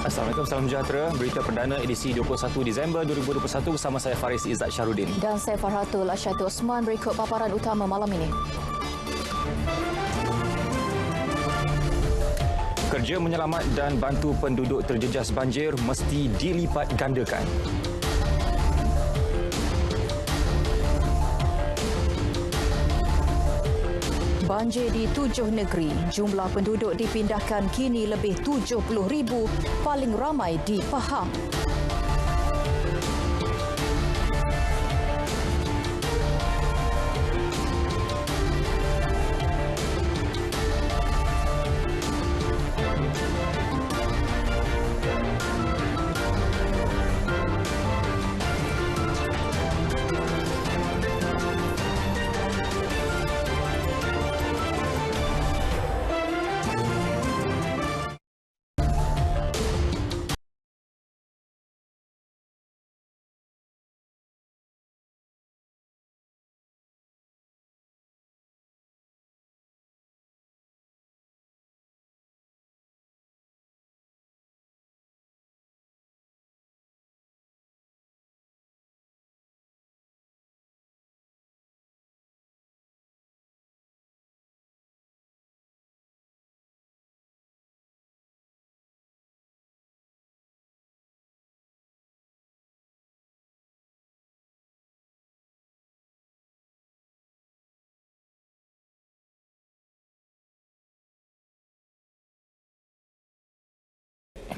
Assalamualaikum, salam sejahtera. Berita perdana edisi 21 Disember 2021 bersama saya Faris Izzat Syahrudin. Dan saya Farhatul Asyadu Osman. Berikut paparan utama malam ini. Kerja menyelamat dan bantu penduduk terjejas banjir mesti dilipat gandakan. Banjir di 7 negeri. Jumlah penduduk dipindahkan kini lebih 70,000, paling ramai di Pahang.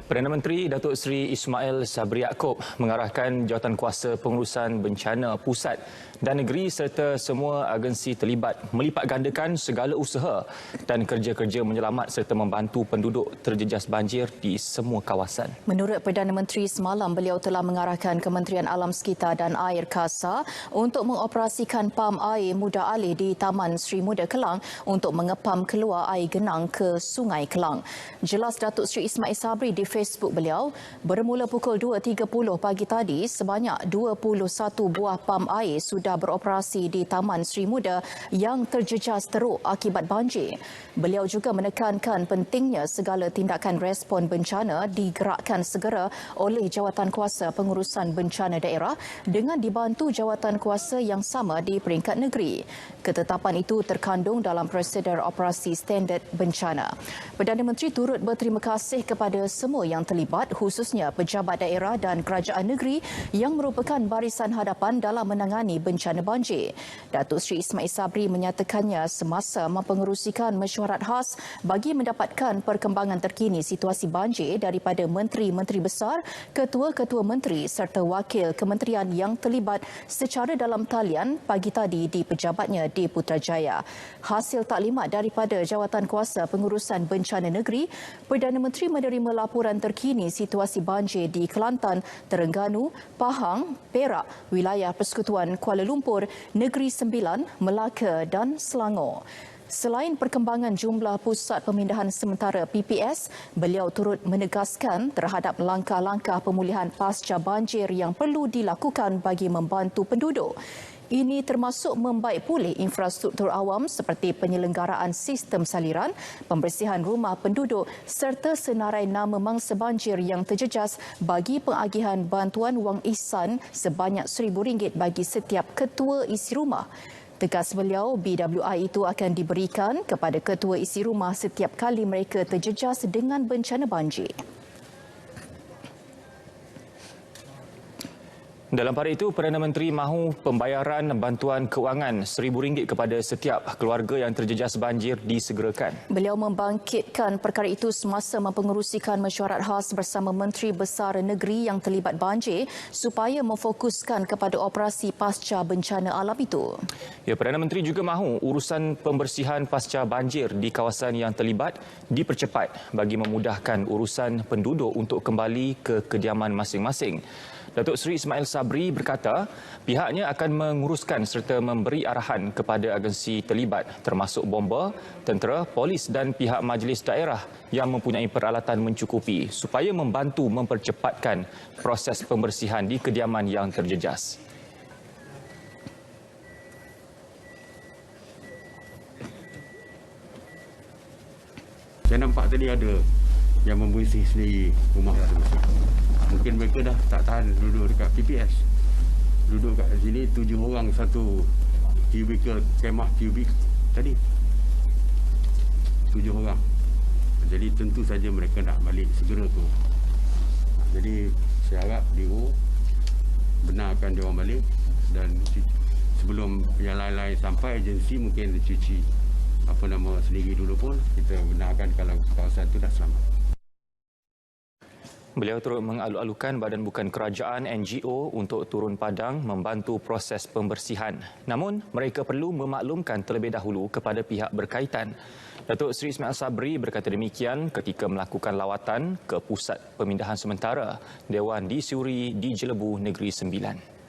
Perdana Menteri Datuk Seri Ismail Sabri Yaakob mengarahkan Jawatankuasa Pengurusan Bencana Pusat dan Negeri serta semua agensi terlibat melipat gandakan segala usaha dan kerja-kerja menyelamat serta membantu penduduk terjejas banjir di semua kawasan. Menurut Perdana Menteri semalam, beliau telah mengarahkan Kementerian Alam Sekitar dan Air KASA untuk mengoperasikan pam air mudah alih di Taman Sri Muda Kelang untuk mengepam keluar air genang ke Sungai Kelang. Jelas Datuk Seri Ismail Sabri di Facebook beliau, bermula pukul 2.30 pagi tadi, sebanyak 21 buah pam air sudah beroperasi di Taman Sri Muda yang terjejas teruk akibat banjir. Beliau juga menekankan pentingnya segala tindakan respon bencana digerakkan segera oleh Jawatankuasa Pengurusan Bencana Daerah dengan dibantu Jawatankuasa yang sama di peringkat negeri. Ketetapan itu terkandung dalam prosedur operasi standard bencana. Perdana Menteri turut berterima kasih kepada semua yang terlibat, khususnya pejabat daerah dan kerajaan negeri yang merupakan barisan hadapan dalam menangani bencana banjir. Datuk Seri Ismail Sabri menyatakannya semasa mempengerusikan mesyuarat khas bagi mendapatkan perkembangan terkini situasi banjir daripada menteri-menteri besar, ketua-ketua menteri serta wakil kementerian yang terlibat secara dalam talian pagi tadi di pejabatnya di Putrajaya. Hasil taklimat daripada Jawatankuasa Pengurusan Bencana Negeri, Perdana Menteri menerima laporan terkini situasi banjir di Kelantan, Terengganu, Pahang, Perak, wilayah Persekutuan Kuala Lumpur, Negeri Sembilan, Melaka dan Selangor. Selain perkembangan jumlah pusat pemindahan sementara PPS, beliau turut menegaskan terhadap langkah-langkah pemulihan pasca banjir yang perlu dilakukan bagi membantu penduduk. Ini termasuk membaik pulih infrastruktur awam seperti penyelenggaraan sistem saliran, pembersihan rumah penduduk serta senarai nama mangsa banjir yang terjejas bagi pengagihan bantuan wang ihsan sebanyak RM1,000 bagi setiap ketua isi rumah. Tegas beliau, BWI itu akan diberikan kepada ketua isi rumah setiap kali mereka terjejas dengan bencana banjir. Dalam pada itu, Perdana Menteri mahu pembayaran bantuan kewangan RM1,000 kepada setiap keluarga yang terjejas banjir disegerakan. Beliau membangkitkan perkara itu semasa mempengerusikan mesyuarat khas bersama Menteri Besar Negeri yang terlibat banjir supaya memfokuskan kepada operasi pasca bencana alam itu. Ya, Perdana Menteri juga mahu urusan pembersihan pasca banjir di kawasan yang terlibat dipercepat bagi memudahkan urusan penduduk untuk kembali ke kediaman masing-masing. Datuk Seri Ismail Sabri berkata pihaknya akan menguruskan serta memberi arahan kepada agensi terlibat termasuk bomba, tentera, polis dan pihak majlis daerah yang mempunyai peralatan mencukupi supaya membantu mempercepatkan proses pembersihan di kediaman yang terjejas. Saya nampak tadi ada yang membersih sendiri rumah masing-masing. Mungkin mereka dah tak tahan duduk dekat PPS. Duduk kat sini 7 orang satu kubikel, kemah kubik tadi. 7 orang. Jadi tentu saja mereka nak balik segera tu. Jadi saya harap DO benarkan dia orang balik, dan sebelum yang lain-lain sampai, agensi mungkin cuci sendiri dulu pun kita benarkan kalau kawasan itu dah selamat. Beliau turut mengalu-alukan Badan Bukan Kerajaan NGO untuk turun padang membantu proses pembersihan. Namun, mereka perlu memaklumkan terlebih dahulu kepada pihak berkaitan. Datuk Seri Ismail Sabri berkata demikian ketika melakukan lawatan ke Pusat Pemindahan Sementara Dewan Disuri di Jelebu Negeri Sembilan.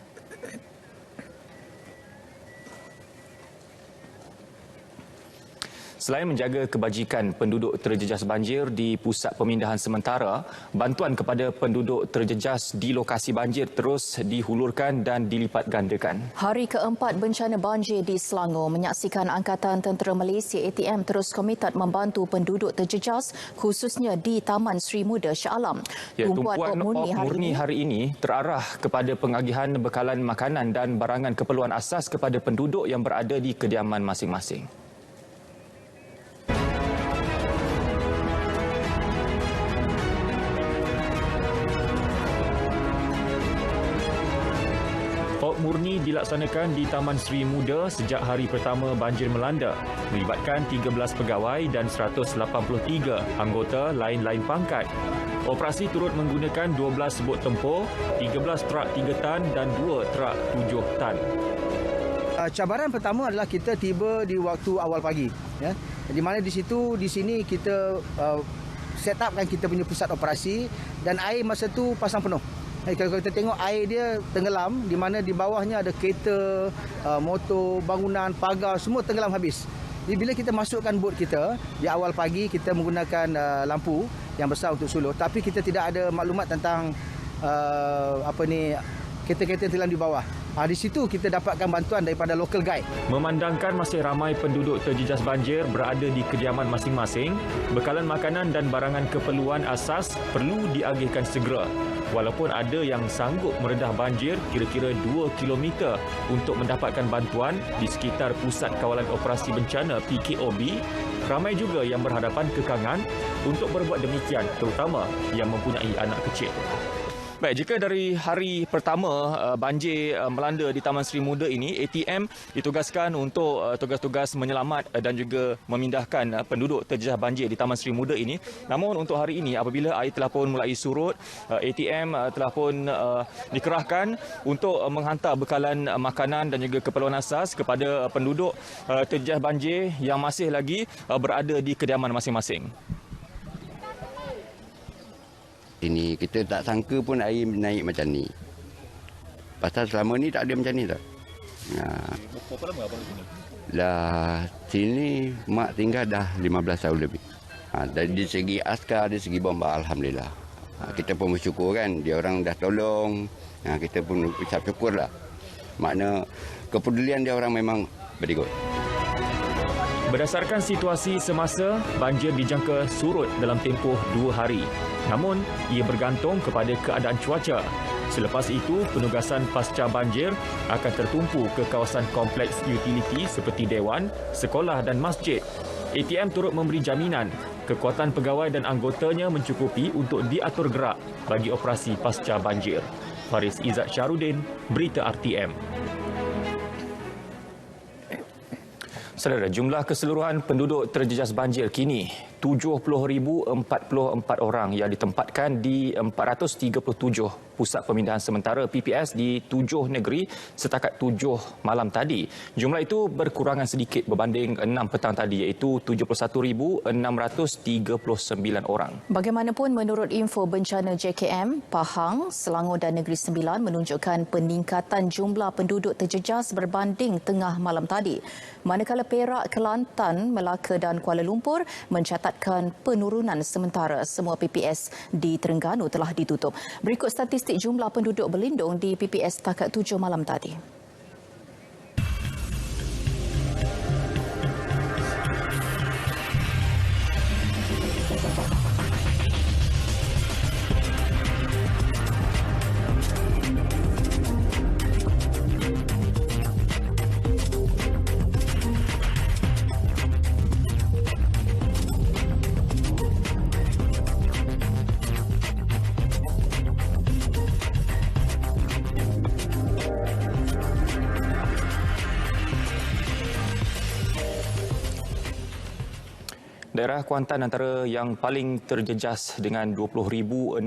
Selain menjaga kebajikan penduduk terjejas banjir di Pusat Pemindahan Sementara, bantuan kepada penduduk terjejas di lokasi banjir terus dihulurkan dan dilipat gandakan. Hari keempat bencana banjir di Selangor menyaksikan Angkatan Tentera Malaysia ATM terus komited membantu penduduk terjejas khususnya di Taman Sri Muda Shah Alam. Tumpuan Op Murni hari ini terarah kepada pengagihan bekalan makanan dan barangan keperluan asas kepada penduduk yang berada di kediaman masing-masing. Op Murni dilaksanakan di Taman Sri Muda sejak hari pertama banjir melanda, melibatkan 13 pegawai dan 183 anggota lain-lain pangkat. Operasi turut menggunakan 12 bot tempur, 13 trak 3 tan dan 2 trak 7 tan. Cabaran pertama adalah kita tiba di waktu awal pagi, ya. Di mana di sini kita set upkan kita punya pusat operasi, dan air masa tu pasang penuh. Kalau kita tengok air dia tenggelam, di mana di bawahnya ada kereta, motor, bangunan, pagar, semua tenggelam habis. Jadi bila kita masukkan bot kita di awal pagi, kita menggunakan lampu yang besar untuk suluh, tapi kita tidak ada maklumat tentang kereta-kereta yang tenggelam di bawah. Di situ kita dapatkan bantuan daripada local guide. Memandangkan masih ramai penduduk terjejas banjir berada di kediaman masing-masing, bekalan makanan dan barangan keperluan asas perlu diagihkan segera. Walaupun ada yang sanggup meredah banjir kira-kira 2 km untuk mendapatkan bantuan di sekitar Pusat Kawalan Operasi Bencana PKOB, ramai juga yang berhadapan kekangan untuk berbuat demikian, terutama yang mempunyai anak kecil. Baik, jika dari hari pertama banjir melanda di Taman Sri Muda ini, ATM ditugaskan untuk tugas-tugas menyelamat dan juga memindahkan penduduk terjejas banjir di Taman Sri Muda ini. Namun untuk hari ini, apabila air telah pun mulai surut, ATM telah pun dikerahkan untuk menghantar bekalan makanan dan juga keperluan asas kepada penduduk terjejas banjir yang masih lagi berada di kediaman masing-masing. Ini kita tak sangka pun air naik macam ni. Pasal selama ni tak ada macam ni tak. Berapa lama abang di sini? Dah sini mak tinggal dah 15 tahun lebih. Dari segi askar, dari segi bomba, alhamdulillah. Kita pun bersyukur kan, dia orang dah tolong. Kita pun ucap syukur lah. Makna kepedulian dia orang memang very good. Berdasarkan situasi semasa, banjir dijangka surut dalam tempoh 2 hari. Namun, ia bergantung kepada keadaan cuaca. Selepas itu, penugasan pasca banjir akan tertumpu ke kawasan kompleks utiliti seperti dewan, sekolah dan masjid. ATM turut memberi jaminan kekuatan pegawai dan anggotanya mencukupi untuk diatur gerak bagi operasi pasca banjir. Faris Izzat Syarudin, Berita RTM. Saudara, jumlah keseluruhan penduduk terjejas banjir kini 70,044 orang yang ditempatkan di 437 Pusat Pemindahan Sementara PPS di 7 negeri setakat 7 malam tadi. Jumlah itu berkurangan sedikit berbanding 6 petang tadi, iaitu 71,639 orang. Bagaimanapun, menurut info bencana JKM, Pahang, Selangor dan Negeri Sembilan menunjukkan peningkatan jumlah penduduk terjejas berbanding tengah malam tadi. Manakala Perak, Kelantan, Melaka dan Kuala Lumpur mencatatkan penurunan sementara. Semua PPS di Terengganu telah ditutup. Berikut statistik jumlah penduduk berlindung di PPS setakat 7 malam tadi. Daerah Kuantan antara yang paling terjejas dengan 20,602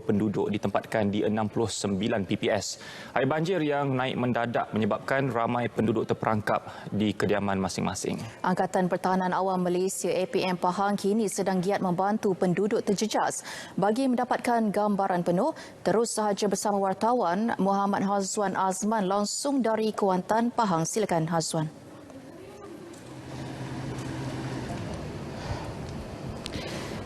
penduduk ditempatkan di 69 PPS. Air banjir yang naik mendadak menyebabkan ramai penduduk terperangkap di kediaman masing-masing. Angkatan Pertahanan Awam Malaysia APM Pahang kini sedang giat membantu penduduk terjejas. Bagi mendapatkan gambaran penuh, terus sahaja bersama wartawan Muhammad Hazwan Azman langsung dari Kuantan, Pahang. Silakan Hazwan.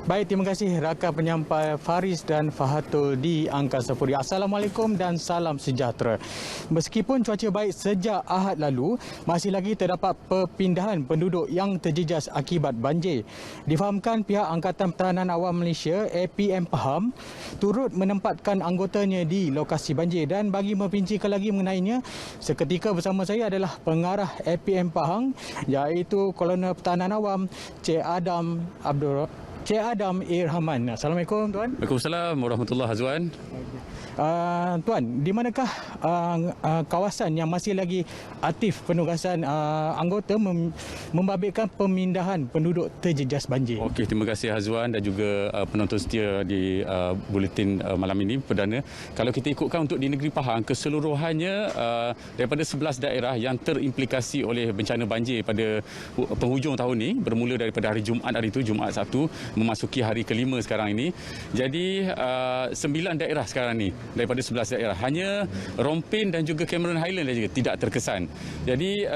Baik, terima kasih rakan penyampai Faris dan Fahatul di Angkasa Puri. Assalamualaikum dan salam sejahtera. Meskipun cuaca baik sejak Ahad lalu, masih lagi terdapat perpindahan penduduk yang terjejas akibat banjir. Difahamkan pihak Angkatan Pertahanan Awam Malaysia APM Pahang turut menempatkan anggotanya di lokasi banjir, dan bagi mempincikan lagi mengenainya, seketika bersama saya adalah pengarah APM Pahang iaitu Kolonel Pertahanan Awam Cik Adam Irhaman. Assalamualaikum Tuan. Waalaikumsalam warahmatullahi Azwan. Tuan, di manakah kawasan yang masih lagi aktif penugasan anggota membabitkan pemindahan penduduk terjejas banjir? Okey, terima kasih Azwan dan juga penonton setia di buletin malam ini perdana. Kalau kita ikutkan untuk di negeri Pahang keseluruhannya daripada 11 daerah yang terimplikasi oleh bencana banjir pada penghujung tahun ini, bermula daripada hari Jumaat hari itu, Jumaat 1 memasuki hari kelima sekarang ini. Jadi 9 daerah sekarang ni daripada 11 daerah. Hanya Rompin dan juga Cameron Highland juga tidak terkesan. Jadi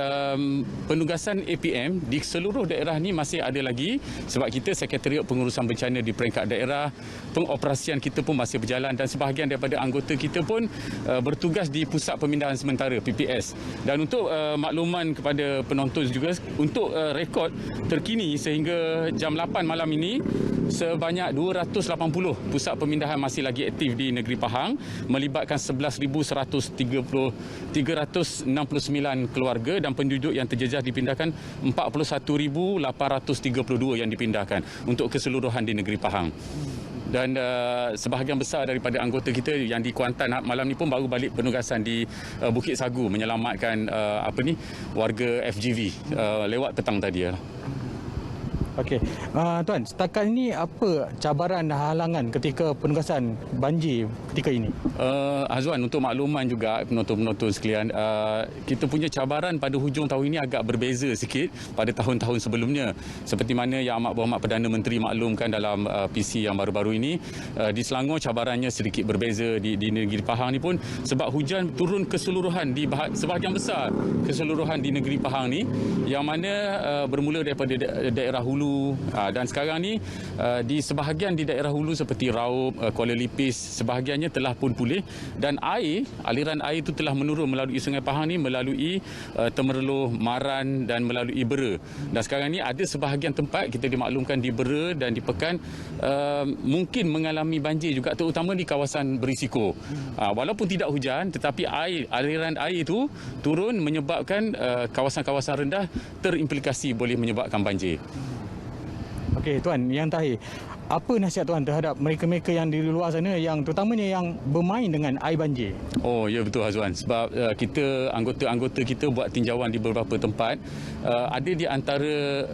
penugasan APM di seluruh daerah ni masih ada lagi, sebab kita Sekretariat Pengurusan Bencana di peringkat daerah, pengoperasian kita pun masih berjalan, dan sebahagian daripada anggota kita pun bertugas di Pusat Pemindahan Sementara PPS. Dan untuk makluman kepada penonton juga, untuk rekod terkini sehingga jam 8 malam ini, sebanyak 280 pusat pemindahan masih lagi aktif di negeri Pahang, melibatkan 11,369 keluarga, dan penduduk yang terjejas dipindahkan 41,832 yang dipindahkan untuk keseluruhan di negeri Pahang. Dan sebahagian besar daripada anggota kita yang di Kuantan malam ni pun baru balik penugasan di Bukit Sagu menyelamatkan warga FGV lewat petang tadi. Okey, Tuan, setakat ini apa cabaran dan halangan ketika penugasan banjir ketika ini? Azwan, untuk makluman juga penonton-penonton sekalian, kita punya cabaran pada hujung tahun ini agak berbeza sikit pada tahun-tahun sebelumnya. Seperti mana Yang Amat Berhormat Perdana Menteri maklumkan dalam PC yang baru-baru ini, di Selangor cabarannya sedikit berbeza di negeri Pahang ni pun, sebab hujan turun keseluruhan di sebahagian besar keseluruhan di negeri Pahang ni, yang mana bermula daripada daerah hulu. Dan sekarang ni di sebahagian di daerah hulu seperti Raub, Kuala Lipis, sebahagiannya telah pun pulih, dan aliran air itu telah menurun melalui Sungai Pahang ni, melalui Temerloh, Maran dan melalui Bera. Dan sekarang ni ada sebahagian tempat kita dimaklumkan di Bera dan di Pekan mungkin mengalami banjir juga, terutama di kawasan berisiko. Walaupun tidak hujan, tetapi aliran air itu turun menyebabkan kawasan-kawasan rendah terimplikasi boleh menyebabkan banjir. Okey, Tuan, yang terakhir, apa nasihat Tuan terhadap mereka-mereka yang di luar sana, yang terutamanya yang bermain dengan air banjir? Oh ya, betul Azwan, sebab kita anggota-anggota kita buat tinjauan di beberapa tempat, ada di antara,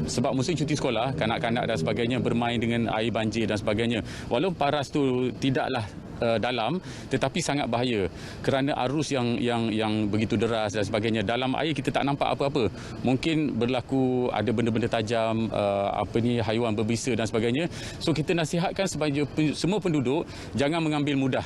sebab musim cuti sekolah, kanak-kanak dan sebagainya bermain dengan air banjir dan sebagainya. Walaupun paras tu tidaklah dalam, tetapi sangat bahaya kerana arus yang begitu deras dan sebagainya. Dalam air kita tak nampak apa-apa. Mungkin berlaku ada benda-benda tajam, haiwan berbisa dan sebagainya. So kita nasihatkan supaya semua penduduk jangan mengambil mudah,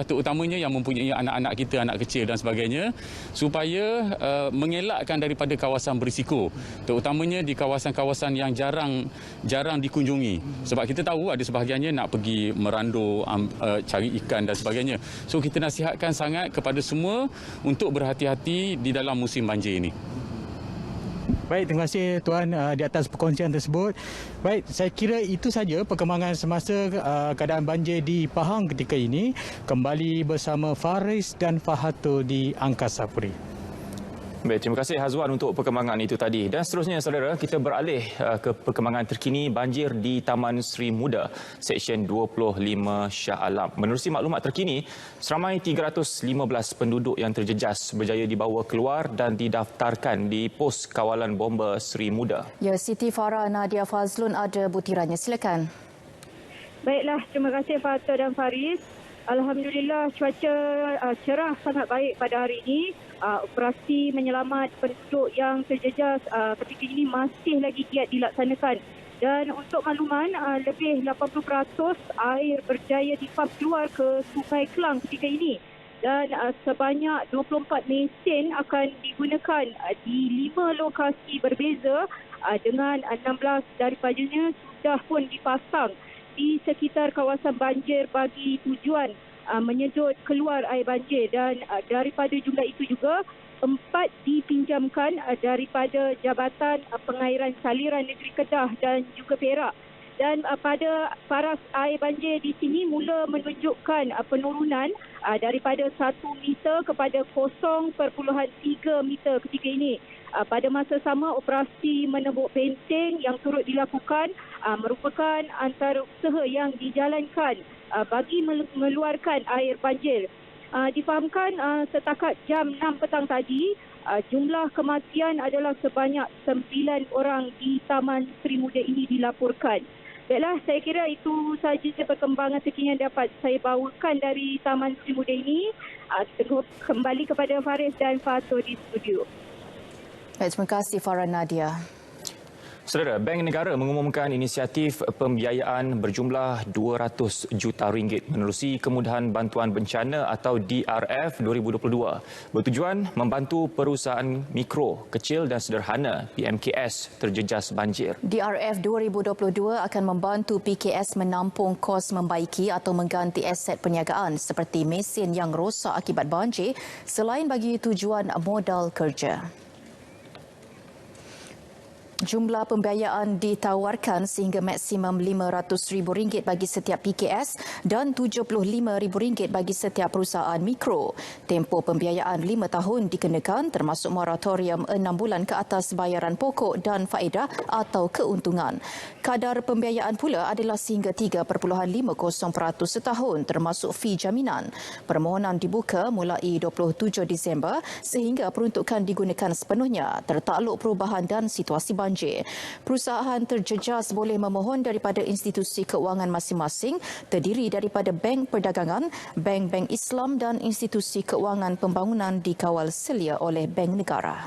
terutamanya yang mempunyai anak-anak kita, anak kecil dan sebagainya, supaya mengelakkan daripada kawasan berisiko, terutamanya di kawasan-kawasan yang jarang dikunjungi. Sebab kita tahu ada sebahagiannya nak pergi merandau, cari ikan dan sebagainya. So kita nasihatkan sangat kepada semua untuk berhati-hati di dalam musim banjir ini. Baik, terima kasih Tuan di atas perkongsian tersebut. Baik, saya kira itu saja perkembangan semasa keadaan banjir di Pahang ketika ini. Kembali bersama Faris dan Fahatul di Angkasa Puri. Baik, terima kasih Hazwan untuk perkembangan itu tadi. Dan seterusnya, saudara, kita beralih ke perkembangan terkini banjir di Taman Sri Muda, Seksyen 25 Shah Alam. Menerusi maklumat terkini, seramai 315 penduduk yang terjejas berjaya dibawa keluar dan didaftarkan di pos kawalan bomba Sri Muda. Ya, Siti Farah Nadia Fazlun ada butirannya. Silakan. Baiklah, terima kasih Fatah dan Faris. Alhamdulillah cuaca cerah sangat baik pada hari ini. Operasi menyelamat penduduk yang terjejas ketika ini masih lagi giat dilaksanakan. Dan untuk makluman, lebih 80% air berjaya dipump keluar ke Sungai Kelang ketika ini. Dan sebanyak 24 mesin akan digunakan di 5 lokasi berbeza dengan 16 daripadanya sudah pun dipasang di sekitar kawasan banjir bagi tujuan menyedot keluar air banjir. Dan daripada jumlah itu juga 4 dipinjamkan daripada Jabatan Pengairan Saliran Negeri Kedah dan juga Perak. Dan pada paras air banjir di sini mula menunjukkan penurunan daripada 1 meter kepada 0.3 meter ketika ini. Pada masa sama, operasi menembuk benteng yang turut dilakukan merupakan antara usaha yang dijalankan bagi mengeluarkan air banjir. Difahamkan setakat jam 6 petang tadi, jumlah kematian adalah sebanyak 9 orang di Taman Sri Muda ini dilaporkan. Baiklah, saya kira itu sahaja perkembangan terkini yang dapat saya bawakan dari Taman Sri Muda ini. Kembali kepada Faris dan Fatul di studio. Baik, terima kasih Farah Nadia. Saudara, Bank Negara mengumumkan inisiatif pembiayaan berjumlah 200 juta ringgit menerusi kemudahan bantuan bencana atau DRF 2022. Bertujuan membantu perusahaan mikro, kecil dan sederhana PMKS terjejas banjir. DRF 2022 akan membantu PKS menampung kos membaiki atau mengganti aset perniagaan seperti mesin yang rosak akibat banjir selain bagi tujuan modal kerja. Jumlah pembiayaan ditawarkan sehingga maksimum RM500,000 bagi setiap PKS dan RM75,000 bagi setiap perusahaan mikro. Tempoh pembiayaan 5 tahun dikenakan termasuk moratorium 6 bulan ke atas bayaran pokok dan faedah atau keuntungan. Kadar pembiayaan pula adalah sehingga 3.50% setahun termasuk fee jaminan. Permohonan dibuka mulai 27 Disember sehingga peruntukan digunakan sepenuhnya tertakluk perubahan dan situasi banjir. Perusahaan terjejas boleh memohon daripada institusi keuangan masing-masing terdiri daripada bank perdagangan, bank-bank Islam dan institusi keuangan pembangunan dikawal selia oleh Bank Negara.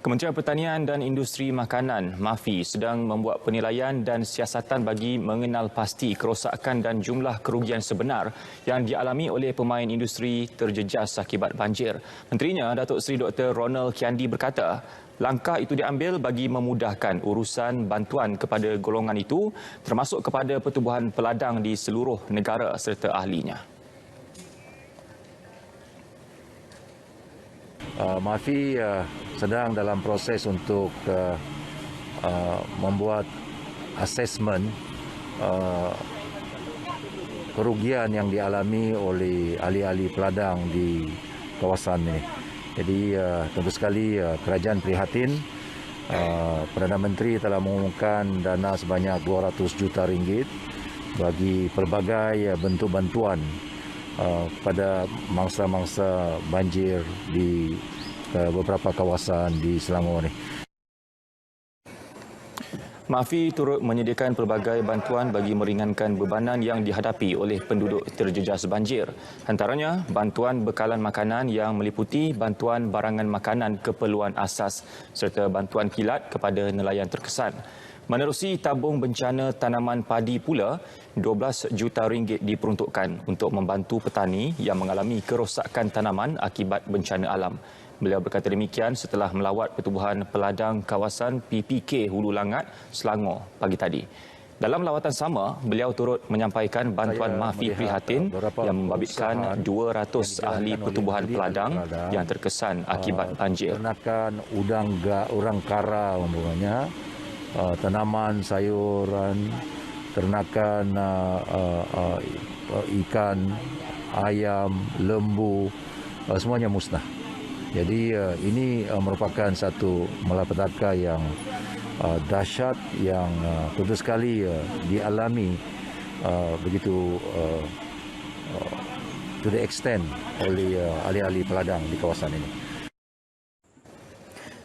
Kementerian Pertanian dan Industri Makanan (MAFI) sedang membuat penilaian dan siasatan bagi mengenal pasti kerosakan dan jumlah kerugian sebenar yang dialami oleh pemain industri terjejas akibat banjir. Menterinya, Datuk Seri Dr. Ronald Kiandi berkata, langkah itu diambil bagi memudahkan urusan bantuan kepada golongan itu termasuk kepada pertubuhan peladang di seluruh negara serta ahlinya. MAFI sedang dalam proses untuk membuat asesmen kerugian yang dialami oleh ahli-ahli peladang di kawasan ini. Jadi tentu sekali kerajaan prihatin. Perdana Menteri telah mengumumkan dana sebanyak 200 juta ringgit bagi pelbagai bentuk bantuan pada mangsa-mangsa banjir di beberapa kawasan di Selangor ini. MAFI turut menyediakan pelbagai bantuan bagi meringankan bebanan yang dihadapi oleh penduduk terjejas banjir. Antaranya, bantuan bekalan makanan yang meliputi bantuan barangan makanan keperluan asas serta bantuan kilat kepada nelayan terkesan. Menerusi tabung bencana tanaman padi pula, 12 juta ringgit diperuntukkan untuk membantu petani yang mengalami kerosakan tanaman akibat bencana alam. Beliau berkata demikian setelah melawat pertubuhan peladang kawasan PPK Hulu Langat, Selangor pagi tadi. Dalam lawatan sama, beliau turut menyampaikan bantuan MAFI prihatin yang membabitkan 200 ahli pertubuhan peladang yang terkesan akibat banjir. Ternakan udang kara umpamanya, tanaman sayuran, ternakan ikan, ayam, lembu, semuanya musnah. Jadi ini merupakan satu malapetaka yang dahsyat yang tentu sekali dialami begitu to the extent oleh ahli-ahli peladang di kawasan ini.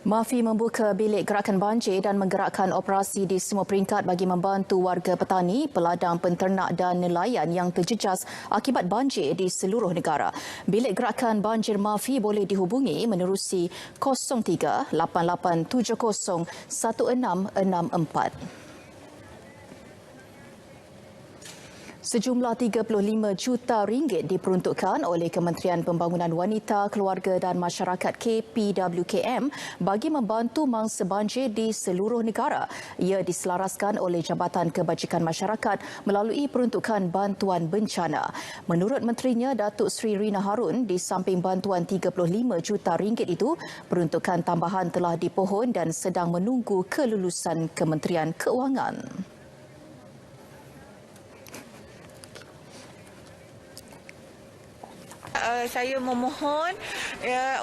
MAFI membuka bilik gerakan banjir dan menggerakkan operasi di semua peringkat bagi membantu warga petani, peladang, penternak dan nelayan yang terjejas akibat banjir di seluruh negara. Bilik gerakan banjir MAFI boleh dihubungi menerusi 03 8870 1664. Sejumlah 35 juta ringgit diperuntukkan oleh Kementerian Pembangunan Wanita, Keluarga dan Masyarakat KPWKM bagi membantu mangsa banjir di seluruh negara. Ia diselaraskan oleh Jabatan Kebajikan Masyarakat melalui peruntukan bantuan bencana. Menurut Menterinya Datuk Seri Rina Harun, di samping bantuan 35 juta ringgit itu, peruntukan tambahan telah dipohon dan sedang menunggu kelulusan Kementerian Keuangan. Saya memohon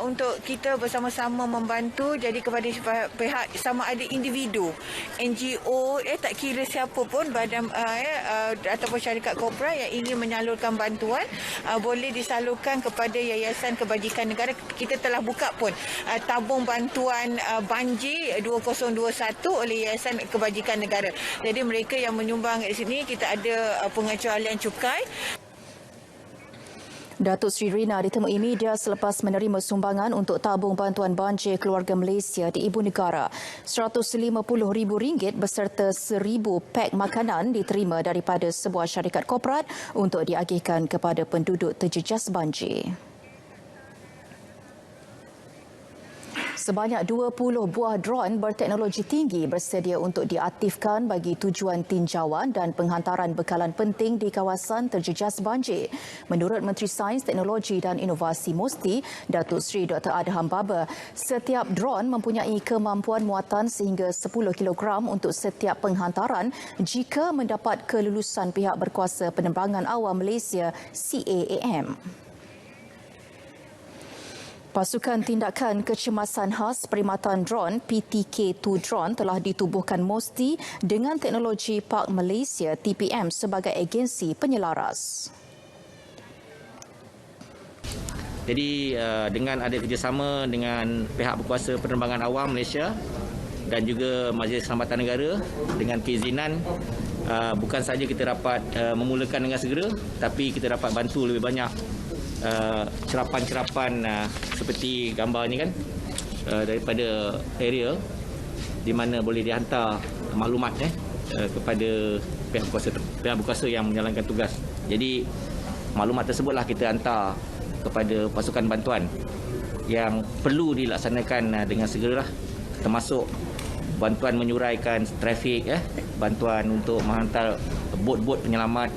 untuk kita bersama-sama membantu, jadi kepada pihak sama ada individu, NGO, tak kira siapa pun badan ataupun syarikat korporat yang ingin menyalurkan bantuan, boleh disalurkan kepada Yayasan Kebajikan Negara. Kita telah buka pun tabung bantuan banjir 2021 oleh Yayasan Kebajikan Negara. Jadi mereka yang menyumbang di sini, kita ada pengecualian cukai. Datuk Seri Rina ditemui media selepas menerima sumbangan untuk tabung bantuan banjir keluarga Malaysia di ibu negara. RM150,000 beserta 1,000 pak makanan diterima daripada sebuah syarikat korporat untuk diagihkan kepada penduduk terjejas banjir. Sebanyak 20 buah dron berteknologi tinggi bersedia untuk diaktifkan bagi tujuan tinjauan dan penghantaran bekalan penting di kawasan terjejas banjir. Menurut Menteri Sains, Teknologi dan Inovasi MOSTI, Datuk Seri Dr. Adham Baba, setiap dron mempunyai kemampuan muatan sehingga 10 kg untuk setiap penghantaran jika mendapat kelulusan pihak berkuasa penerbangan awam Malaysia CAAM. Pasukan Tindakan Kecemasan Khas Perkhidmatan Dron PTK-2 Drone telah ditubuhkan MOSTI dengan teknologi Park Malaysia TPM sebagai agensi penyelaras. Jadi dengan ada kerjasama dengan pihak berkuasa penerbangan awam Malaysia dan juga Majlis Keselamatan Negara, dengan keizinan bukan sahaja kita dapat memulakan dengan segera, tapi kita dapat bantu lebih banyak cerapan-cerapan seperti gambar ni kan, daripada area di mana boleh dihantar maklumat kepada pihak berkuasa yang menjalankan tugas. Jadi maklumat tersebutlah kita hantar kepada pasukan bantuan yang perlu dilaksanakan dengan segeralah, termasuk bantuan menyuraikan trafik, bantuan untuk menghantar bot-bot penyelamat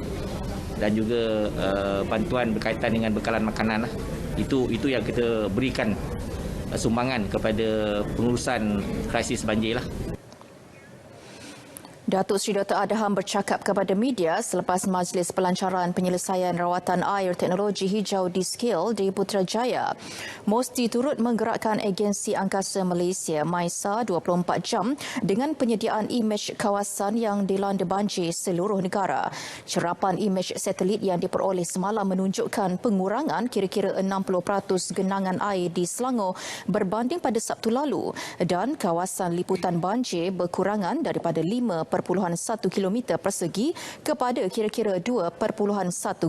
dan juga bantuan berkaitan dengan bekalan makanan. Itu yang kita berikan sumbangan kepada pengurusan krisis banjir lah. Datuk Seri Dr. Adham bercakap kepada media selepas Majlis Pelancaran Penyelesaian Rawatan Air Teknologi Hijau di Skill di Putrajaya. MOSTI turut menggerakkan Agensi Angkasa Malaysia MAISA 24 jam dengan penyediaan imej kawasan yang dilanda banjir seluruh negara. Cerapan imej satelit yang diperoleh semalam menunjukkan pengurangan kira-kira 60% genangan air di Selangor berbanding pada Sabtu lalu dan kawasan liputan banjir berkurangan daripada 5.1 km persegi kepada kira-kira 2.1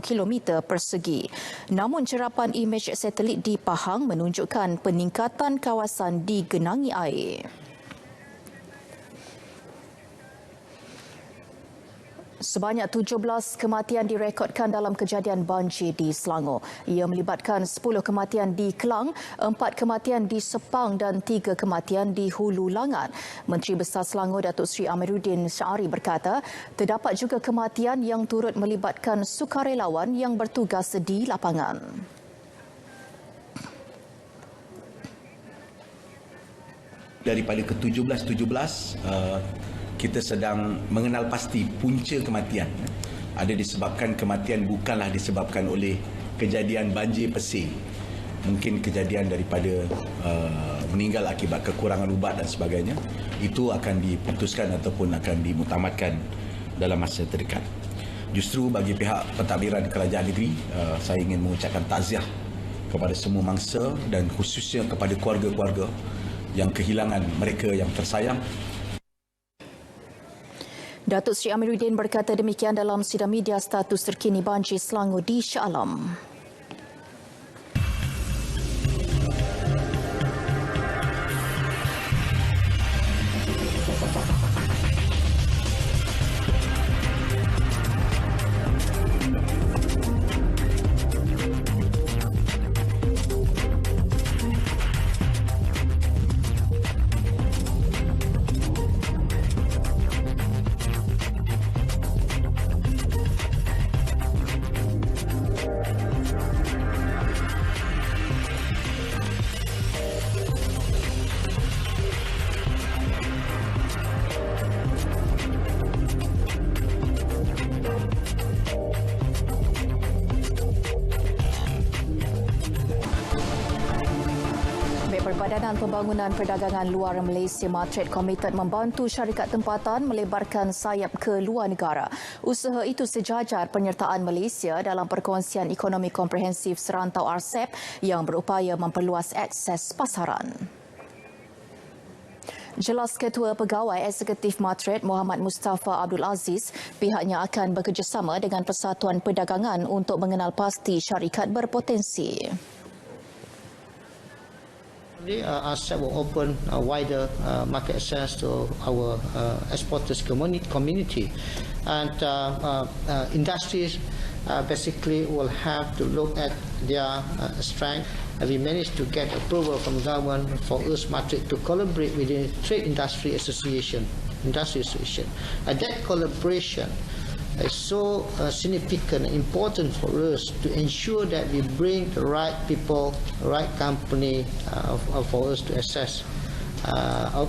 km persegi. Namun cerapan imej satelit di Pahang menunjukkan peningkatan kawasan digenangi air. Sebanyak 17 kematian direkodkan dalam kejadian banjir di Selangor. Ia melibatkan 10 kematian di Kelang, 4 kematian di Sepang dan 3 kematian di Hulu Langat. Menteri Besar Selangor Datuk Seri Amiruddin Syari berkata, terdapat juga kematian yang turut melibatkan sukarelawan yang bertugas di lapangan. Daripada ke-17 kita sedang mengenal pasti punca kematian. Ada disebabkan kematian bukanlah disebabkan oleh kejadian banjir pesing. mungkin kejadian daripada meninggal akibat kekurangan ubat dan sebagainya, itu akan diputuskan ataupun akan dimuktamadkan dalam masa terdekat. Justru bagi pihak pentadbiran kerajaan negeri, saya ingin mengucapkan takziah kepada semua mangsa dan khususnya kepada keluarga-keluarga yang kehilangan mereka yang tersayang. Datuk Seri Amiruddin berkata demikian dalam sidang media status terkini banjir Selangor di Shah Alam. Perbadanan Pembangunan Perdagangan Luar Malaysia Matret komited membantu syarikat tempatan melebarkan sayap ke luar negara. Usaha itu sejajar penyertaan Malaysia dalam Perkongsian Ekonomi Komprehensif Serantau RCEP yang berupaya memperluas akses pasaran. Jelas Ketua Pegawai Eksekutif Matret Muhammad Mustafa Abdul Aziz, pihaknya akan bekerjasama dengan Persatuan Perdagangan untuk mengenal pasti syarikat berpotensi. RCEP will open a wider market access to our exporters community, and industries basically will have to look at their strength. We managed to get approval from government for us Matret to collaborate with the Trade Industry Association. That collaboration is so significant and important for us to ensure that we bring the right people, the right company for us to access,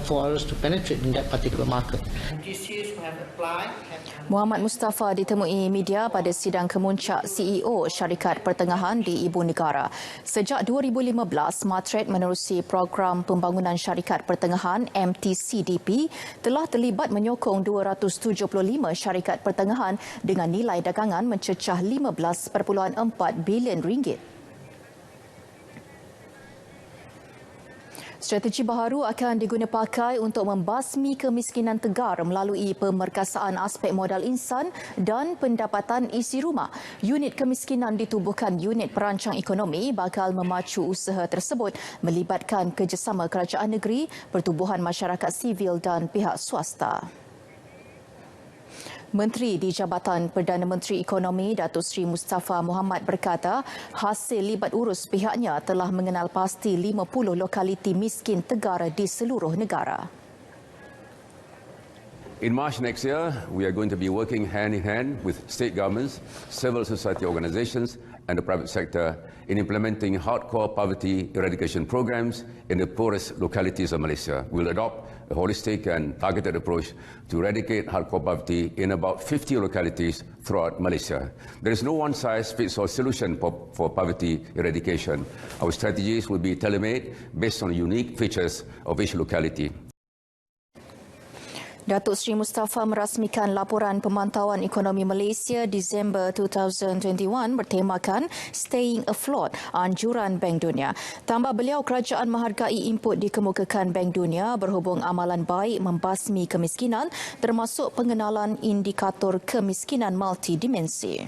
for us to penetrate in that particular market. Muhammad Mustafa ditemui media pada sidang kemuncak CEO Syarikat Pertengahan di Ibu Negara. Sejak 2015, Matret menerusi program pembangunan syarikat pertengahan MTCDP telah terlibat menyokong 275 syarikat pertengahan dengan nilai dagangan mencecah 15.4 bilion ringgit. Strategi baharu akan diguna pakai untuk membasmi kemiskinan tegar melalui pemerkasaan aspek modal insan dan pendapatan isi rumah. Unit kemiskinan ditubuhkan Unit Perancang Ekonomi bakal memacu usaha tersebut melibatkan kerjasama kerajaan negeri, pertubuhan masyarakat sivil dan pihak swasta. Menteri di Jabatan Perdana Menteri Ekonomi Datuk Seri Mustafa Mohamed berkata hasil libat urus pihaknya telah mengenal pasti 50 lokaliti miskin tegar di seluruh negara. In March next year, we are going to be working hand in hand with state governments, civil society organizations and the private sector in implementing hardcore poverty eradication programs in the poorest localities of Malaysia. We'll adopt a holistic and targeted approach to eradicate hardcore poverty in about 50 localities throughout Malaysia. There is no one-size-fits-all solution for poverty eradication. Our strategies will be tailor-made based on unique features of each locality. Datuk Seri Mustafa merasmikan laporan pemantauan ekonomi Malaysia Disember 2021 bertemakan Staying Afloat, anjuran Bank Dunia. Tambah beliau, kerajaan menghargai input dikemukakan Bank Dunia berhubung amalan baik membasmi kemiskinan termasuk pengenalan indikator kemiskinan multidimensi.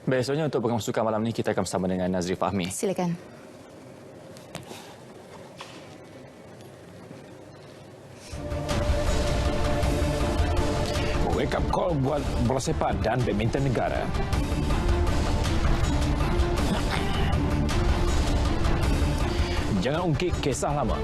Baik, selanjutnya untuk pengawas sukan malam ini kita akan bersama dengan Nazri Fahmi. Silakan. Wake up call buat bola sepak dan badminton negara. Jangan ungkit kisah lama.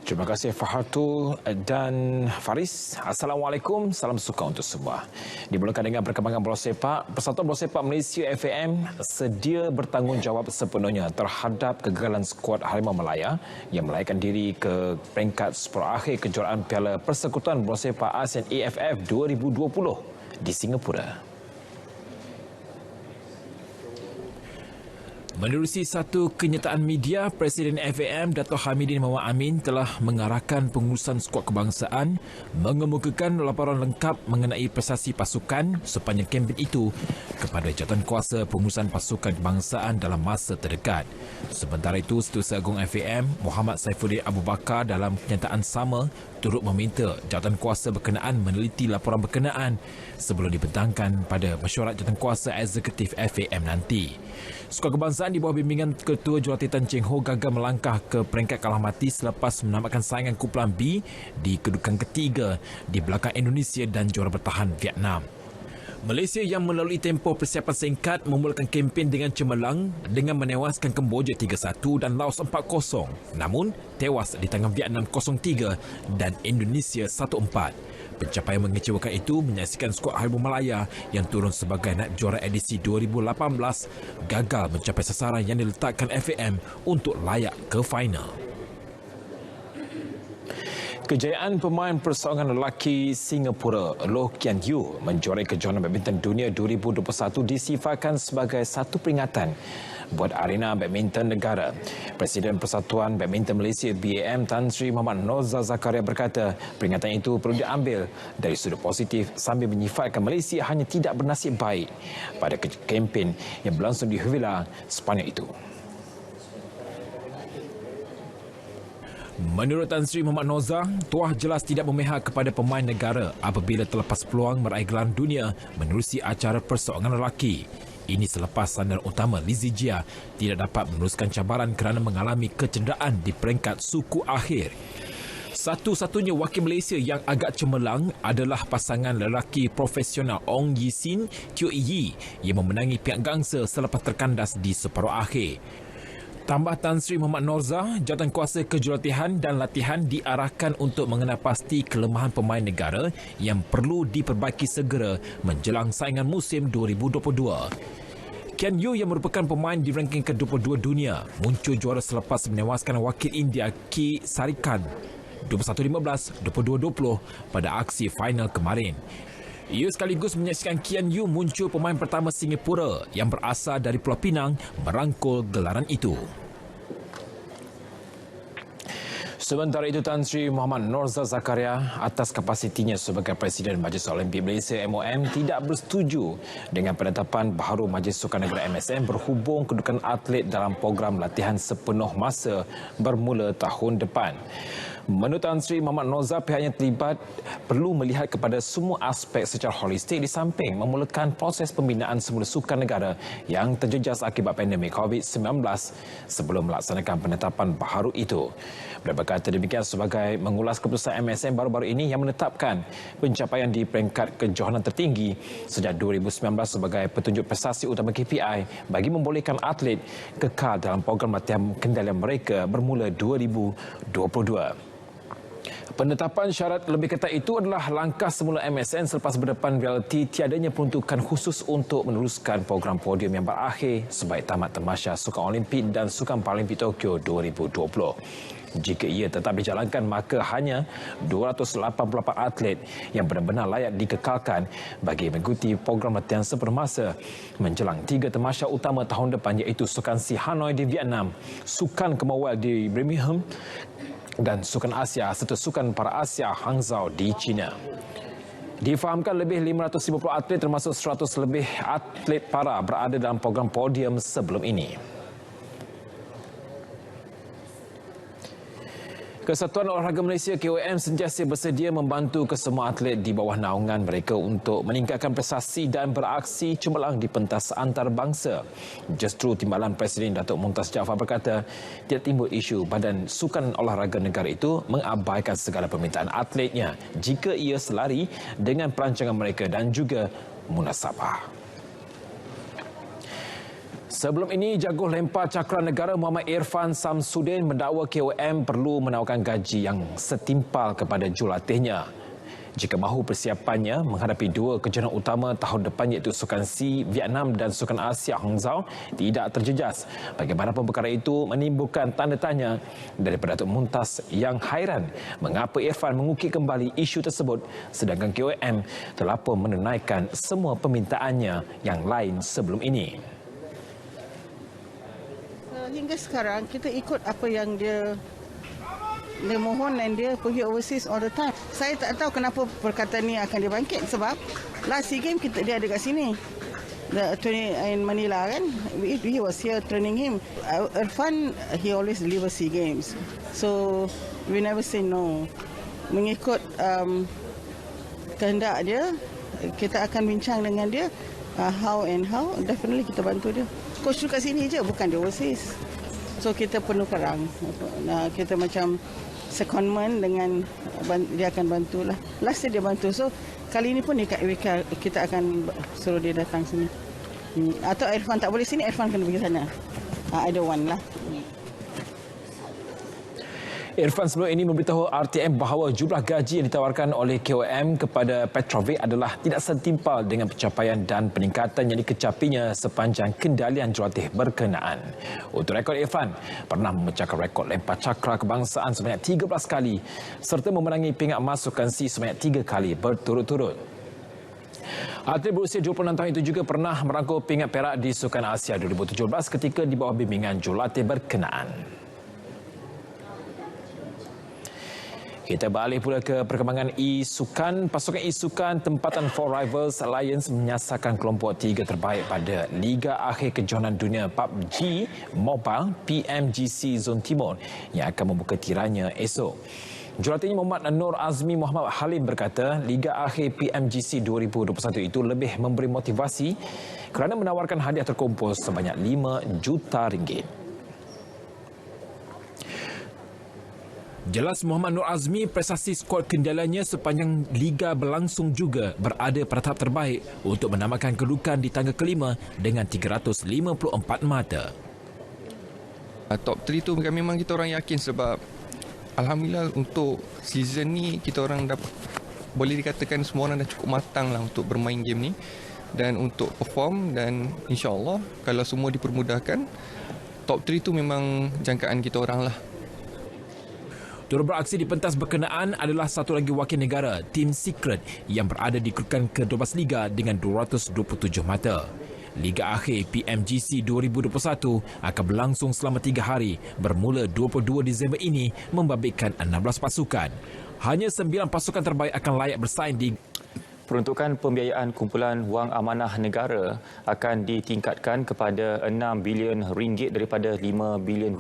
Terima kasih Fahatul dan Faris. Assalamualaikum, salam suka untuk semua. Dimulakan dengan perkembangan bola sepak. Persatuan Bola Sepak Malaysia FAM sedia bertanggungjawab sepenuhnya terhadap kegagalan skuad Harimau Malaya yang melarikan diri ke peringkat separuh akhir kejuaraan Piala Persekutuan Bola Sepak ASEAN AFF 2020 di Singapura. Menerusi satu kenyataan media, Presiden FAM Dato' Hamidin Muhammad Amin telah mengarahkan pengurusan skuad kebangsaan mengemukakan laporan lengkap mengenai prestasi pasukan sepanjang kempen itu kepada jawatankuasa pengurusan pasukan kebangsaan dalam masa terdekat. Sementara itu, Setiausaha Agung FAM Muhammad Saifuddin Abu Bakar dalam kenyataan sama turut meminta jawatankuasa berkenaan meneliti laporan berkenaan sebelum dibentangkan pada mesyuarat jawatankuasa eksekutif FAM nanti. Skuad kebangsaan di bawah bimbingan Ketua Jurulatih Tan Cheng Ho gagal melangkah ke peringkat kalah mati selepas menamatkan saingan kumpulan B di kedudukan ketiga di belakang Indonesia dan juara bertahan Vietnam. Malaysia yang melalui tempoh persiapan singkat memulakan kempen dengan cemerlang dengan menewaskan Kemboja 3-1 dan Laos 4-0. Namun, tewas di tangan Vietnam 0-3 dan Indonesia 1-4. Pencapaian mengecewakan itu menyaksikan skuad Harimau Malaya yang turun sebagai naib juara edisi 2018 gagal mencapai sasaran yang diletakkan FAM untuk layak ke final. Kejayaan pemain persaingan lelaki Singapura Loh Kian Yew menjuarai kejohanan badminton dunia 2021 disifatkan sebagai satu peringatan buat arena badminton negara. Presiden Persatuan Badminton Malaysia BAM Tan Sri Muhammad Norza Zakaria berkata peringatan itu perlu diambil dari sudut positif sambil menyifatkan Malaysia hanya tidak bernasib baik pada kempen yang berlangsung di Havilah Sepanyol itu. Menurut Tan Sri Muhammad Norza, tuah jelas tidak memihak kepada pemain negara apabila terlepas peluang meraih gelar dunia menerusi acara perseorangan lelaki. Ini selepas sandaran utama Lizzie Jia tidak dapat meneruskan cabaran kerana mengalami kecederaan di peringkat suku akhir. Satu-satunya wakil Malaysia yang agak cemerlang adalah pasangan lelaki profesional Ong Yi Sin Teo Yi yang memenangi piala gangsa selepas terkandas di separuh akhir. Tambah Tan Sri Muhammad Norza, jawatankuasa kejurulatihan dan latihan diarahkan untuk mengenal pasti kelemahan pemain negara yang perlu diperbaiki segera menjelang saingan musim 2022. Kian Yew yang merupakan pemain di ranking ke-22 dunia muncul juara selepas menewaskan wakil India Ki Sarikan 21-15, 22-20 pada aksi final kemarin. Ia sekaligus menyaksikan Kian Yew muncul pemain pertama Singapura yang berasal dari Pulau Pinang merangkul gelaran itu. Sementara itu, Tan Sri Muhammad Norza Zakaria atas kapasitinya sebagai Presiden Majlis Olimpik Malaysia MOM tidak bersetuju dengan penetapan baharu Majlis Sukan Negara MSN berhubung kedudukan atlet dalam program latihan sepenuh masa bermula tahun depan. Menurut Tan Sri Muhammad Norza, pihaknya terlibat perlu melihat kepada semua aspek secara holistik di samping memulakan proses pembinaan semula sukan negara yang terjejas akibat pandemik COVID-19 sebelum melaksanakan penetapan baharu itu. Beliau berkata demikian sebagai mengulas keputusan MSN baru-baru ini yang menetapkan pencapaian di peringkat kejohanan tertinggi sejak 2019 sebagai petunjuk prestasi utama KPI bagi membolehkan atlet kekal dalam program latihan kendalian mereka bermula 2022. Penetapan syarat lebih ketat itu adalah langkah semula MSN selepas berdepan realiti tiadanya peruntukan khusus untuk meneruskan program podium yang berakhir sebaik tamat tamasya Sukan Olimpik dan Sukan Paralimpik Tokyo 2020. Jika ia tetap dijalankan, maka hanya 288 atlet yang benar-benar layak dikekalkan bagi mengikuti program latihan sepenuh masa menjelang 3 tamasya utama tahun depan iaitu Sukan Si Hanoi di Vietnam, Sukan Commonwealth di Birmingham dan Sukan Asia serta Sukan Para Asia Hangzhou di China. Difahamkan lebih 550 atlet termasuk 100 lebih atlet para berada dalam program podium sebelum ini. Kesatuan Olahraga Malaysia KOM sentiasa bersedia membantu kesemua atlet di bawah naungan mereka untuk meningkatkan prestasi dan beraksi cemerlang di pentas antarabangsa. Justru Timbalan Presiden Datuk Mumtaz Jaafar berkata tidak timbul isu Badan Sukan Olahraga Negara itu mengabaikan segala permintaan atletnya jika ia selari dengan perancangan mereka dan juga munasabah. Sebelum ini, jago lempar cakra negara Muhammad Irfan Samsudin mendakwa KOM perlu menawarkan gaji yang setimpal kepada jurulatihnya jika mahu persiapannya menghadapi dua kejohanan utama tahun depan iaitu Sukan C Vietnam dan Sukan Asia Hangzhou tidak terjejas. Bagaimanapun perkara itu menimbulkan tanda tanya daripada Datuk Muntas yang hairan mengapa Irfan mengukir kembali isu tersebut sedangkan KOM telah pun menunaikan semua permintaannya yang lain sebelum ini. Hingga sekarang kita ikut apa yang dia mohon dan dia pergi overseas all the time. Saya tak tahu kenapa perkataan ni akan dibangkit sebab last SEA Games dia ada kat sini. The training in Manila kan. He was here training him. Irfan, he always delivers SEA Games. So we never say no. Mengikut kehendak dia, kita akan bincang dengan dia how definitely kita bantu dia. Coach tu kat sini je, bukan di overseas. So kita penuh kerang. Kita macam secondment dengan dia akan bantulah. Last dia bantu. So kali ini pun kita akan suruh dia datang sini. Atau Irfan tak boleh sini, Irfan kena pergi sana. Either one lah. Irfan sebelum ini memberitahu RTM bahawa jumlah gaji yang ditawarkan oleh KOM kepada Petrovic adalah tidak setimpal dengan pencapaian dan peningkatan yang dikecapinya sepanjang kendalian jurulatih berkenaan. Untuk rekod, Irfan pernah memecahkan rekod lempar cakra kebangsaan sebanyak 13 kali serta memenangi pingat emas Sukan C sebanyak 3 kali berturut-turut. Atlet berusia 26 tahun itu juga pernah merangkul pingat perak di Sukan Asia 2017 ketika di bawah bimbingan jurulatih berkenaan. Kita beralih pula ke perkembangan e-sukan. Pasukan e-sukan tempatan Four Rivals Alliance menyasarkan kelompok 3 terbaik pada Liga Akhir Kejohanan Dunia PUBG Mobile PMGC Zon Timur yang akan membuka tiranya esok. Jurulatihnya Muhammad Nur Azmi Muhammad Halim berkata Liga Akhir PMGC 2021 itu lebih memberi motivasi kerana menawarkan hadiah terkumpul sebanyak RM5 juta. Jelas Muhammad Nur Azmi, prestasi skuad kendaliannya sepanjang liga berlangsung juga berada pada tahap terbaik untuk menamakan kedudukan di tangga kelima dengan 354 mata. Top 3 tu memang kita orang yakin sebab alhamdulillah untuk season ni kita orang dah boleh dikatakan semua orang dah cukup matang lah untuk bermain game ni dan untuk perform dan insya-Allah kalau semua dipermudahkan top 3 tu memang jangkaan kita orang lah. Turut beraksi di pentas berkenaan adalah satu lagi wakil negara, Team Secret yang berada di kedudukan ke-12 Liga dengan 227 mata. Liga Akhir PMGC 2021 akan berlangsung selama 3 hari bermula 22 Disember ini membabitkan 16 pasukan. Hanya 9 pasukan terbaik akan layak bersaing di Peruntukan pembiayaan kumpulan wang amanah negara akan ditingkatkan kepada RM6 bilion daripada RM5 bilion.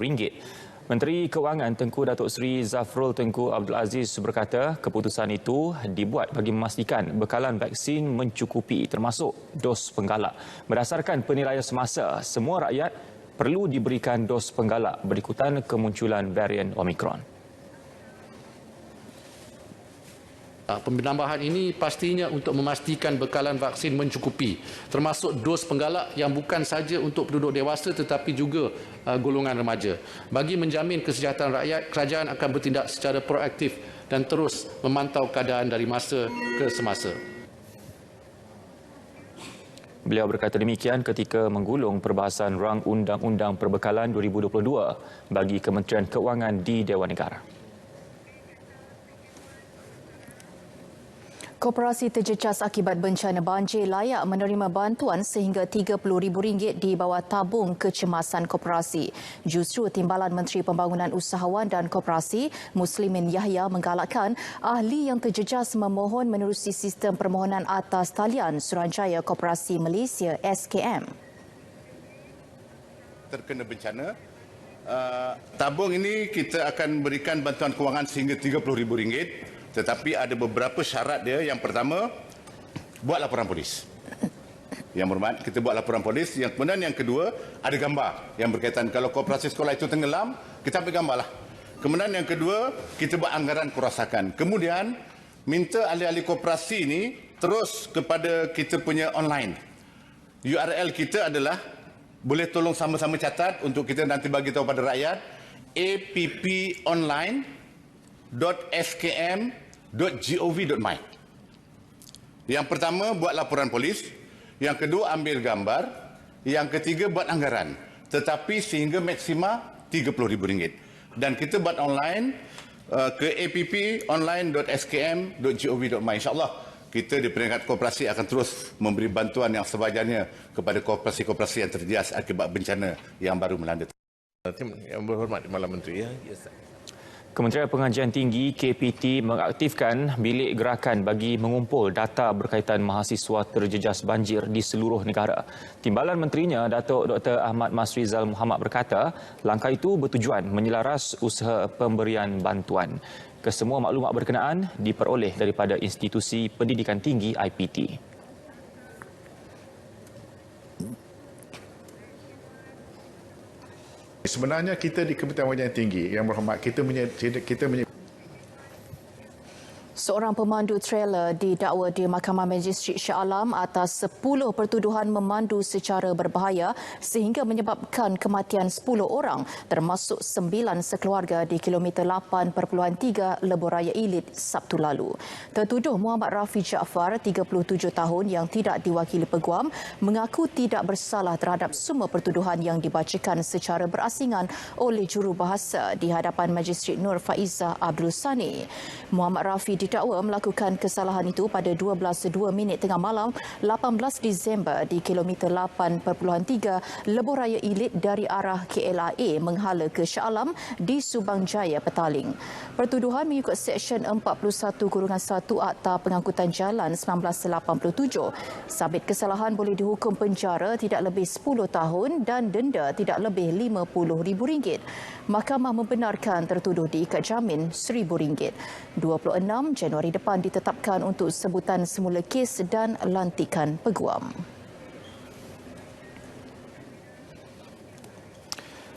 Menteri Kewangan Tengku Datuk Seri Zafrul Tengku Abdul Aziz berkata keputusan itu dibuat bagi memastikan bekalan vaksin mencukupi termasuk dos penggalak. Berdasarkan penilaian semasa, semua rakyat perlu diberikan dos penggalak berikutan kemunculan varian Omicron. Penambahan ini pastinya untuk memastikan bekalan vaksin mencukupi, termasuk dos penggalak yang bukan saja untuk penduduk dewasa tetapi juga golongan remaja. Bagi menjamin kesejahteraan rakyat, kerajaan akan bertindak secara proaktif dan terus memantau keadaan dari masa ke semasa. Beliau berkata demikian ketika menggulung perbahasan rang Undang-Undang Perbekalan 2022 bagi Kementerian Keuangan di Dewan Negara. Koperasi terjejas akibat bencana banjir layak menerima bantuan sehingga RM30,000 di bawah tabung kecemasan koperasi. Justru Timbalan Menteri Pembangunan Usahawan dan Koperasi Muslimin Yahya menggalakkan ahli yang terjejas memohon menerusi sistem permohonan atas talian Suruhanjaya Koperasi Malaysia SKM. Terkena bencana, tabung ini kita akan berikan bantuan kewangan sehingga RM30,000. Tetapi ada beberapa syarat dia. Yang pertama, buat laporan polis. Yang berhormat, kita buat laporan polis. Yang kemudian yang kedua, ada gambar yang berkaitan. Kalau koperasi sekolah itu tenggelam, kita ambil gambar lah. Kemudian yang kedua, kita buat anggaran kerosakan. Kemudian, minta ahli-ahli koperasi ini terus kepada kita punya online. URL kita adalah boleh tolong sama-sama catat untuk kita nanti bagi tahu pada rakyat. apponline.skm.gov.my. Yang pertama, buat laporan polis. Yang kedua, ambil gambar. Yang ketiga, buat anggaran. Tetapi sehingga maksima RM30,000. Dan kita buat online ke apponline.skm.gov.my. InsyaAllah kita di peringkat koperasi akan terus memberi bantuan yang sewajarnya kepada koperasi-koperasi yang terjejas akibat bencana yang baru melanda. Yang berhormat Malam Menteri. Kementerian Pengajian Tinggi KPT mengaktifkan bilik gerakan bagi mengumpul data berkaitan mahasiswa terjejas banjir di seluruh negara. Timbalan menterinya, Datuk Dr. Ahmad Masrizal Muhammad berkata, langkah itu bertujuan menyelaras usaha pemberian bantuan. Kesemua maklumat berkenaan diperoleh daripada institusi pendidikan tinggi IPT. Sebenarnya kita di Kementerian Pengajian Tinggi, Yang Berhormat, kita Seorang pemandu trailer didakwa di Mahkamah Magistrate Shah Alam atas 10 pertuduhan memandu secara berbahaya sehingga menyebabkan kematian 10 orang termasuk 9 sekeluarga di kilometer 8.3 Lebuh Raya Ilit Sabtu lalu. Tertuduh Muhammad Rafi Jaafar, 37 tahun yang tidak diwakili peguam, mengaku tidak bersalah terhadap semua pertuduhan yang dibacakan secara berasingan oleh jurubahasa di hadapan Magistrate Nur Faizah Abdul Sani. Muhammad Rafi didakwa melakukan kesalahan itu pada 12:02 tengah malam 18 Disember di kilometer 8.3 Lebuh Raya Ilit dari arah KLIA menghala ke Shah Alam di Subang Jaya, Petaling. Pertuduhan mengikut Seksyen 41-1 Akta Pengangkutan Jalan 1987. Sabit kesalahan boleh dihukum penjara tidak lebih 10 tahun dan denda tidak lebih RM50,000. Mahkamah membenarkan tertuduh diikat jamin RM1,000. 26 Januari depan ditetapkan untuk sebutan semula kes dan lantikan peguam.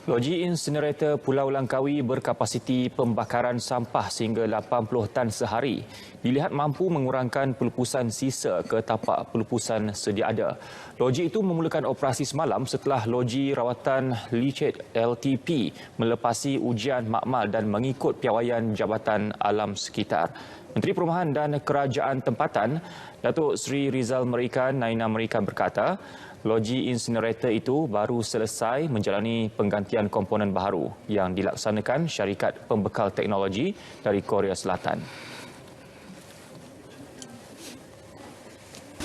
Loji insinerator Pulau Langkawi berkapasiti pembakaran sampah sehingga 80 tan sehari dilihat mampu mengurangkan pelupusan sisa ke tapak pelupusan sedia ada. Loji itu memulakan operasi semalam setelah loji rawatan licet LTP melepasi ujian makmal dan mengikut piawaian Jabatan Alam Sekitar. Menteri Perumahan dan Kerajaan Tempatan, Datuk Seri Rizal Merican Naina Merican berkata, loji insinerator itu baru selesai menjalani penggantian komponen baharu yang dilaksanakan syarikat pembekal teknologi dari Korea Selatan.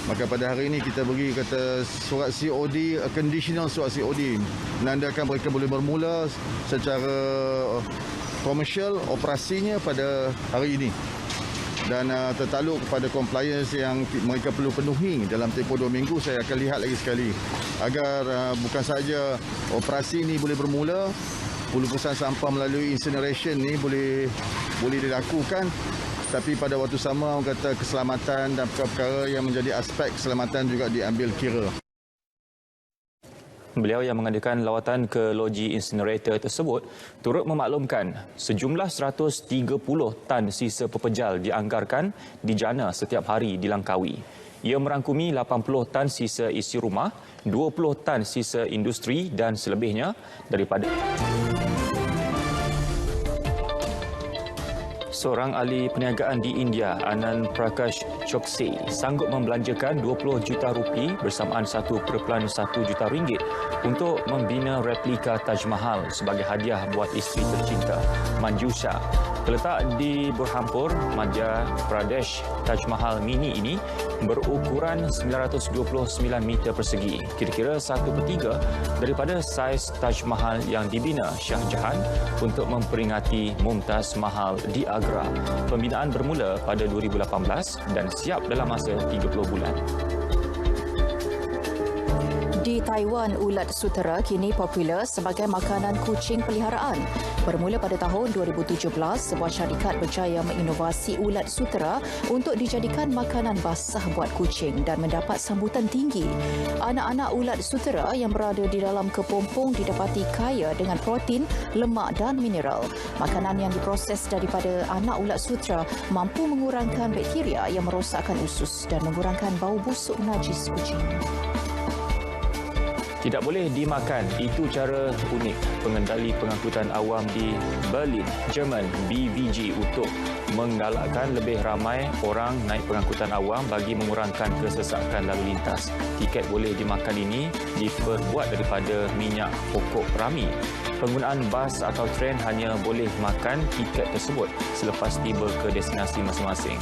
Maka pada hari ini kita bagi kata surat COD, conditional surat COD, menandakan mereka boleh bermula secara komersial operasinya pada hari ini. Dan tertaluk kepada compliance yang mereka perlu penuhi dalam tempoh 2 minggu, saya akan lihat lagi sekali agar bukan sahaja operasi ini boleh bermula, pelupusan sampah melalui incineration ni boleh dilakukan, tapi pada waktu sama orang kata keselamatan dan perkara-perkara yang menjadi aspek keselamatan juga diambil kira. Beliau yang mengadakan lawatan ke loji insinerator tersebut turut memaklumkan sejumlah 130 tan sisa pepejal dianggarkan dijana setiap hari di Langkawi. Ia merangkumi 80 tan sisa isi rumah, 20 tan sisa industri dan selebihnya daripada... Seorang ahli perniagaan di India, Anand Prakash Chokse, sanggup membelanjakan 20 juta rupiah bersamaan 1.1 juta ringgit untuk membina replika Taj Mahal sebagai hadiah buat isteri tercinta, Manjusha. Terletak di Burhanpur, Madhya Pradesh, Taj Mahal Mini ini berukuran 929 meter persegi, kira-kira 1/3 daripada saiz Taj Mahal yang dibina Shah Jahan untuk memperingati Mumtaz Mahal di Agra. Pembinaan bermula pada 2018 dan siap dalam masa 30 bulan. Di Taiwan, ulat sutera kini popular sebagai makanan kucing peliharaan. Bermula pada tahun 2017, sebuah syarikat berjaya menginovasi ulat sutera untuk dijadikan makanan basah buat kucing dan mendapat sambutan tinggi. Anak-anak ulat sutera yang berada di dalam kepompong didapati kaya dengan protein, lemak dan mineral. Makanan yang diproses daripada anak ulat sutera mampu mengurangkan bakteria yang merosakkan usus dan mengurangkan bau busuk najis kucing. Tidak boleh dimakan, itu cara unik pengendali pengangkutan awam di Berlin, Jerman, BVG untuk menggalakkan lebih ramai orang naik pengangkutan awam bagi mengurangkan kesesakan lalu lintas. Tiket boleh dimakan ini diperbuat daripada minyak pokok rami. Penggunaan bas atau tren hanya boleh makan tiket tersebut selepas tiba ke destinasi masing-masing.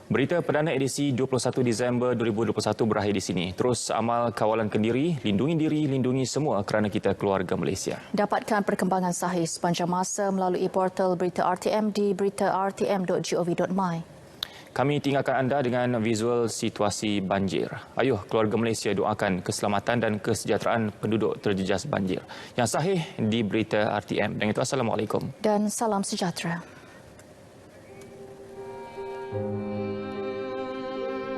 Berita perdana edisi 21 Disember 2021 berakhir di sini. Terus amal kawalan kendiri, lindungi semua kerana kita keluarga Malaysia. Dapatkan perkembangan sahih sepanjang masa melalui portal Berita RTM di berita.rtm.gov.my. Kami tinggalkan anda dengan visual situasi banjir. Ayuh keluarga Malaysia doakan keselamatan dan kesejahteraan penduduk terjejas banjir. Yang sahih di Berita RTM. Dan itu Assalamualaikum. Dan salam sejahtera.